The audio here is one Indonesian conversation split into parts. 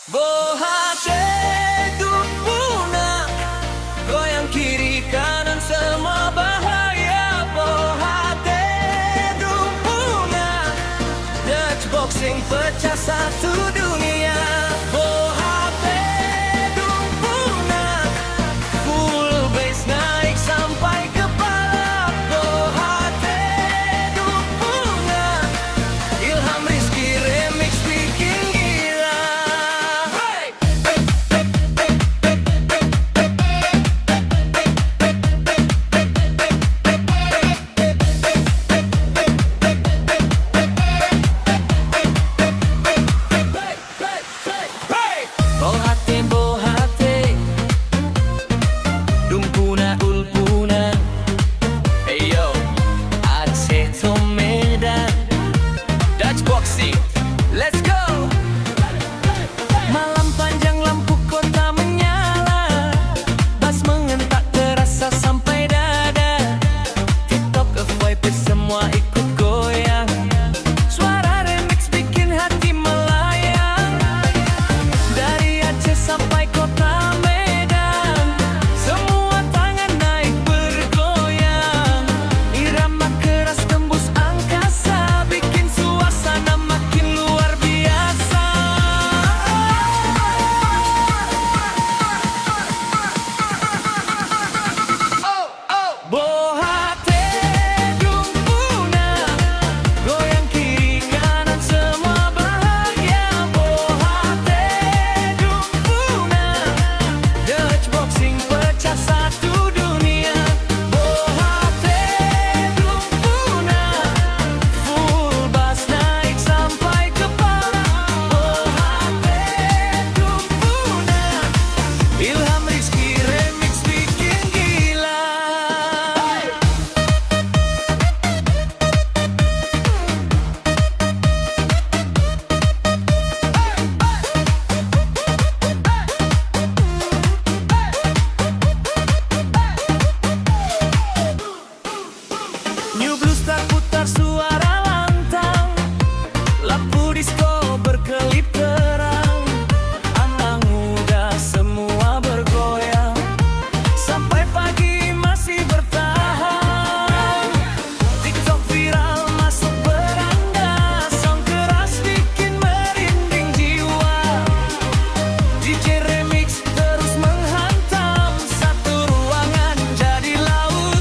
Bohate Dumpuna, goyang kiri kanan semua bahaya. Bohate Dumpuna, Dutch boxing pecah satu dunia. Bohate Dumpuna, full bass naik sampai kepala. Bohate Dumpuna, Ilham Rizky remix bikin gila. Bohate, bohate, Dumpuna, Ulpuna. Hey yo, Aceh to Medan, Dutch boxing, let's go. Malam panjang lampu kota menyala, bass mengentak terasa sampai dada. TikTok FYP semua ikut goyang, suara remix bikin hati melayang. Dari Aceh sampai kota Medan, semua tangan naik bergoyang. Irama keras tembus angkasa, bikin suasana makin luar biasa. Bohate Dumpuna, goyang kiri kanan semua bahagia. Bohate Dumpuna, Dutch boxing pecah satu dunia. Bohate Dumpuna, full bass naik sampai kepala. Bohate Dumpuna, Ilham Rizky remix bikin gila. New Blues tak putar suara lantang, lampu disco berkelip terang. Anak muda semua bergoyang, sampai pagi masih bertahan. TikTok viral masuk beranda, song keras bikin merinding jiwa. DJ remix terus menghantam, satu ruangan jadi lautan.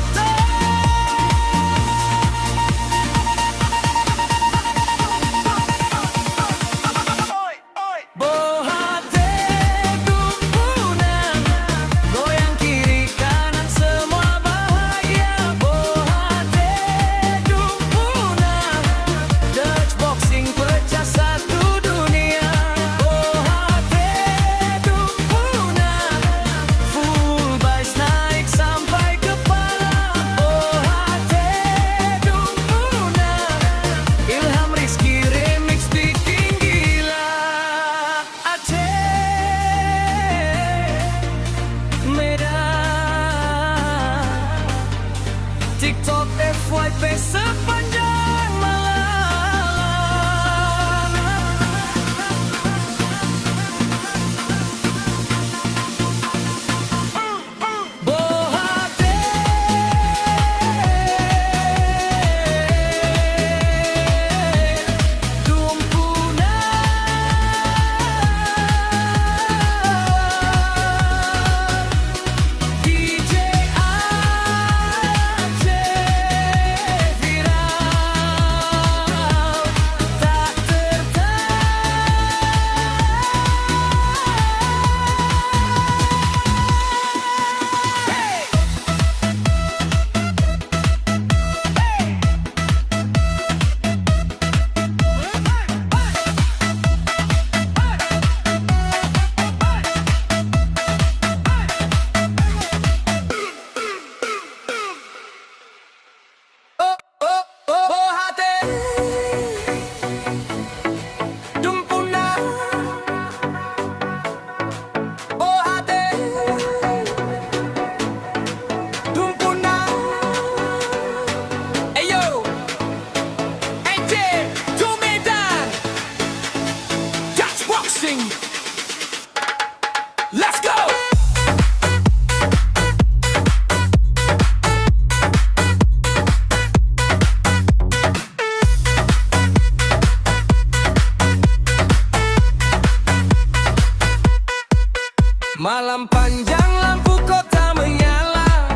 Bohate Dumpuna, goyang kiri kanan semua bahagia. Bohate Dumpuna, Dutch boxing pecah satu dunia. Bohate Dumpuna, full bass naik sampai kepala. Bohate Dumpuna, Ilham Rizky remix bikin gila. Aceh, Medan, TikTok FYP sepanjang malam. Bohate Dumpuna, DJ Aceh viral tak Bohate Dumpuna, Bohate Dumpuna. Ayo, Aceh to Medan, Dutch boxing. Malam panjang lampu kota menyala,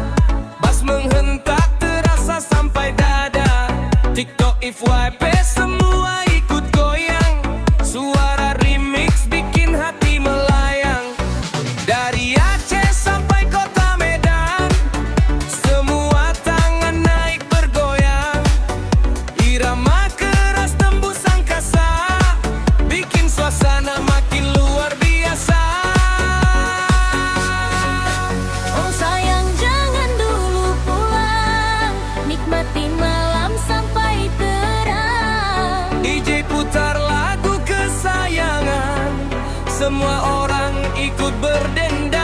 bass menghentak terasa sampai dada. TikTok FYP semua ikut goyang, suara remix bikin hati melayang. Dari Aceh sampai kota Medan, semua tangan naik bergoyang. Irama keras tembus angkasa, bikin suasana makin luar biasa. Oh sayang jangan dulu pulang, nikmati malam sampai terang. DJ putar lagu kesayangan, semua orang ikut berdendang.